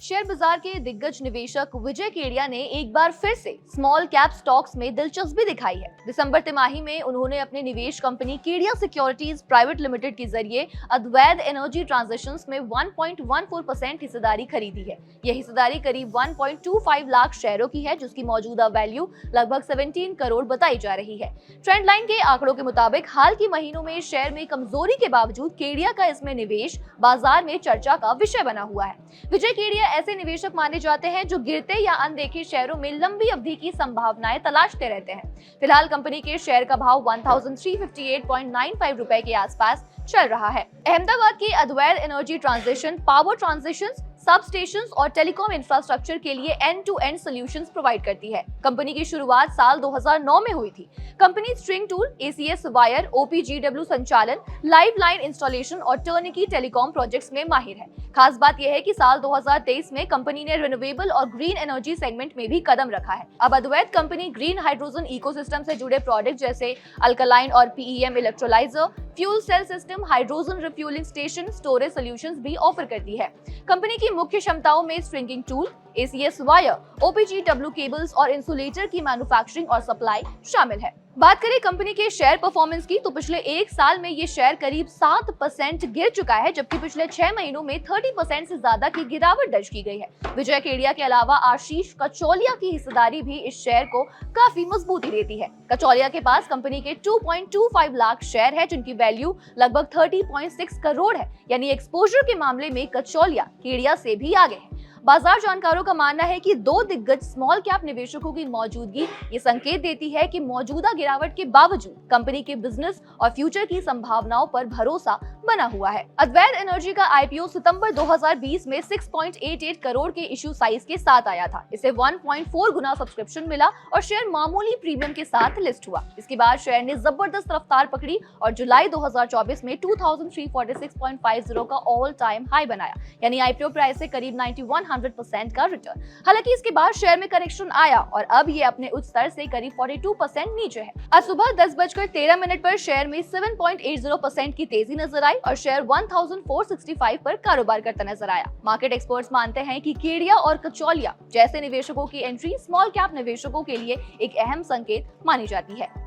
Share बाजार के दिग्गज निवेशक विजय केडिया ने एक बार फिर से स्मॉल कैप स्टॉक्स में दिलचस्पी दिखाई है। दिसंबर तिमाही में उन्होंने अपने निवेश company Kedia securities private limited के जरिए अद्वैत एनर्जी ट्रांजिशंस में 1.14% हिस्सेदारी खरीदी है। यह हिस्सेदारी करीब 1.25 लाख शेयरों की है, जिसकी मौजूदा वैल्यू लगभग 17 करोड़ बताई जा रही है। ट्रेंड लाइन के आंकड़ों के मुताबिक हाल के महीनों में शेयर में कमजोरी के बावजूद केडिया का इसमें निवेश बाजार में चर्चा का विषय बना हुआ है। विजय केडिया ऐसे निवेशक माने जाते हैं जो गिरते या अनदेखे शेयरों में लंबी अवधि की संभावनाएं तलाशते रहते हैं। फिलहाल कंपनी के शेयर का भाव 1358.95 रुपए के आसपास चल रहा है। अहमदाबाद की Advait energy transition power transitions, substations और टेलीकॉम इंफ्रास्ट्रक्चर के लिए end to end solutions provide करती है। कंपनी की शुरुआत साल 2009 में हुई थी। Company string tool, ACS wire, OPGW संचालन, लाइव लाइन इंस्टॉलेशन और टर्नकी टेलीकॉम प्रोजेक्ट्स में माहिर है। खास बात यह है कि साल 2023 में कंपनी ने रिन्यूएबल और ग्रीन एनर्जी सेगमेंट में भी कदम रखा है। अब Advait company green hydrogen ecosystem से जुड़े प्रोडक्ट जैसे अल्कलाइन और PEM electrolyser, fuel cell system, hydrogen refuelling station, storage solutions भी ऑफर करती है। कंपनी की मुख्य क्षमताओं में stringing tool, ACS wire, OPGW cables और इंसुलेटर की मैन्युफैक्चरिंग और सप्लाई शामिल है। बात करें कंपनी के शेयर परफॉर्मेंस की, तो पिछले एक साल में ये शेयर करीब 7% गिर चुका है, जबकि पिछले 6 महीनों में 30% से ज्यादा की गिरावट दर्ज की गई है। विजय केडिया के अलावा आशीष कचौलिया की हिस्सेदारी भी इस शेयर को काफी मजबूती देती है। कचौलिया के पास कंपनी के 2.25 लाख शेयर है, जिनकी वैल्यू लगभग 30.6 करोड़ है। यानी एक्सपोजर के मामले में कचौलिया केडिया से भी आगे है। बाजार जानकारों का मानना है कि दो दिग्गज स्मॉल कैप निवेशकों की मौजूदगी ये संकेत देती है कि मौजूदा गिरावट के बावजूद कंपनी के बिजनेस और फ्यूचर की संभावनाओं पर भरोसा बना हुआ है। अद्वैत एनर्जी का आईपीओ सितंबर 2020 में 6.88 करोड़ के इश्यू साइज के साथ आया था। इसे 1.4 गुना सब्सक्रिप्शन मिला और शेयर मामूली प्रीमियम के साथ लिस्ट हुआ। इसके बाद शेयर ने जबरदस्त रफ्तार पकड़ी और जुलाई 2024 में 2346.50 का ऑल टाइम हाई बनाया, यानी आईपीओ प्राइस से करीब 91% का रिटर्न। हालांकि इसके बाद शेयर में करेक्शन आया और अब ये अपने उच्च स्तर से करीब 42% नीचे है। आज सुबह 10:13 पर शेयर में 7.80% की तेजी नजर आई और शेयर 1465 पर कारोबार करता नजर आया। मार्केट एक्सपर्ट्स मानते हैं कि केडिया और कचौलिया जैसे निवेशकों की एंट्री स्मॉल कैप निवेशकों के लिए एक अहम संकेत मानी जाती है।